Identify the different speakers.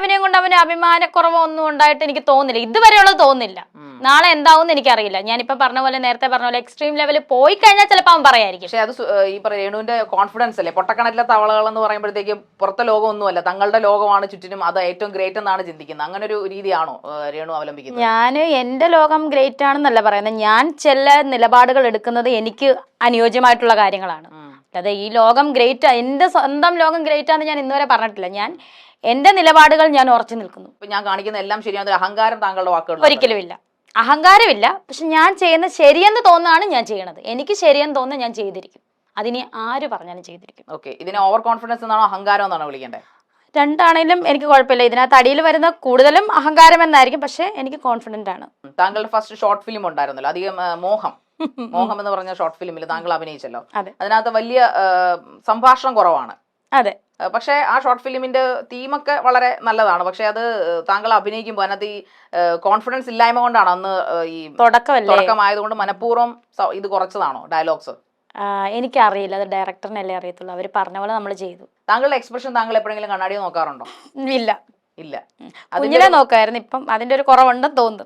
Speaker 1: അഭിനയം കൊണ്ട് അവന് അഭിമാനക്കുറവോ ഒന്നും ഉണ്ടായിട്ട് എനിക്ക് തോന്നുന്നില്ല, ഇതുവരെയുള്ളത് തോന്നുന്നില്ല. നാളെ എന്താവും എനിക്കറിയില്ല. ഞാനിപ്പോ പറഞ്ഞ പോലെ, നേരത്തെ പറഞ്ഞ പോലെ എക്സ്ട്രീം ലെവലിൽ പോയി കഴിഞ്ഞാൽ ചിലപ്പോൾ അവൻ പറയായിരിക്കും.
Speaker 2: പക്ഷെ അത് ഈ രേണുവിന്റെ കോൺഫിഡൻസ് അല്ലേ, പൊട്ടക്കണറ്റിലെ തവളകൾ എന്ന് പറയുമ്പോഴത്തേക്ക് പുറത്തെ ലോകമൊന്നുമല്ല, തങ്ങളുടെ ലോകമാണ് ചുറ്റിനും, അത് ഏറ്റവും ഗ്രേറ്റ് എന്നാണ് ചിന്തിക്കുന്നത്. അങ്ങനെ ഒരു രീതിയാണോ രേണു അവലംബിക്കുന്നത്?
Speaker 1: ഞാൻ എന്റെ ലോകം ഗ്രേറ്റ് ആണെന്നല്ല പറയുന്നത്, ഞാൻ ചില നിലപാടുകൾ എടുക്കുന്നത് എനിക്ക് അനുയോജ്യമായിട്ടുള്ള കാര്യങ്ങളാണ്. അതെ, ഈ ലോകം ഗ്രേറ്റ്, എന്റെ സ്വന്തം ലോകം ഗ്രേറ്റ് ആണെന്ന് ഞാൻ ഇന്നുവരെ പറഞ്ഞിട്ടില്ല. ഞാൻ എന്റെ നിലപാടുകൾ ഞാൻ ഉറച്ചു നിൽക്കുന്നു.
Speaker 2: ഞാൻ കാണിക്കുന്ന എല്ലാം ശരിയാണ്, അഹങ്കാരം താങ്കളുടെ വാക്കുകൾ
Speaker 1: ഒരിക്കലും ഇല്ല, അഹങ്കാരമില്ല. പക്ഷെ ഞാൻ ചെയ്യുന്നത് ശരിയെന്ന് തോന്നുന്നതാണ് ഞാൻ ചെയ്യണത്. എനിക്ക് ശരിയെന്ന് തോന്നുന്നത് ഞാൻ ചെയ്തിരിക്കും, അതിനി ആര് പറഞ്ഞാലും ചെയ്തിരിക്കും.
Speaker 2: ഓക്കെ, ഇതിനെ ഓവർ കോൺഫിഡൻസ് എന്നാണോ അഹങ്കാരം എന്നാണോ വിളിക്കേണ്ടത്?
Speaker 1: രണ്ടാണേലും എനിക്ക് കുഴപ്പമില്ല. ഇതിനകത്ത് അടിയിൽ വരുന്ന കൂടുതലും അഹങ്കാരം എന്നായിരിക്കും, പക്ഷെ എനിക്ക് കോൺഫിഡന്റ് ആണ്.
Speaker 2: താങ്കളുടെ ഫസ്റ്റ് ഷോർട്ട് ഫിലിം ഉണ്ടായിരുന്നല്ലോ, അധികം മോഹം എന്ന് പറഞ്ഞ ഷോർട്ട് ഫിലിമിൽ താങ്കൾ അഭിനയിച്ചല്ലോ. അതിനകത്ത് വലിയ സംഭാഷണം കുറവാണ്.
Speaker 1: അതെ,
Speaker 2: പക്ഷെ ആ ഷോർട്ട് ഫിലിമിന്റെ തീമൊക്കെ വളരെ നല്ലതാണ്. പക്ഷെ അത് താങ്കൾ അഭിനയിക്കുമ്പോൾ അതിനകത്ത് ഈ കോൺഫിഡൻസ് ഇല്ലായ്മ കൊണ്ടാണ് അന്ന് ഈ തുടക്കമായതുകൊണ്ട് മനഃപൂർവ്വം ഇത് കുറച്ചതാണോ ഡയലോഗ്സ്?
Speaker 1: എനിക്കറിയില്ല, അത് ഡയറക്ടറിനല്ലേ അറിയത്തുള്ളൂ. അവർ പറഞ്ഞ പോലെ നമ്മൾ ചെയ്തു.
Speaker 2: താങ്കളുടെ എക്സ്പ്രഷൻ താങ്കൾ എപ്പോഴെങ്കിലും കണ്ണാടിയോ നോക്കാറുണ്ടോ?
Speaker 1: ഇല്ല,
Speaker 2: ഇല്ല.
Speaker 1: കുഞ്ഞിലെ നോക്കായിരുന്നു. ഇപ്പം അതിന്റെ ഒരു കുറവുണ്ടെന്ന് തോന്നുന്നു.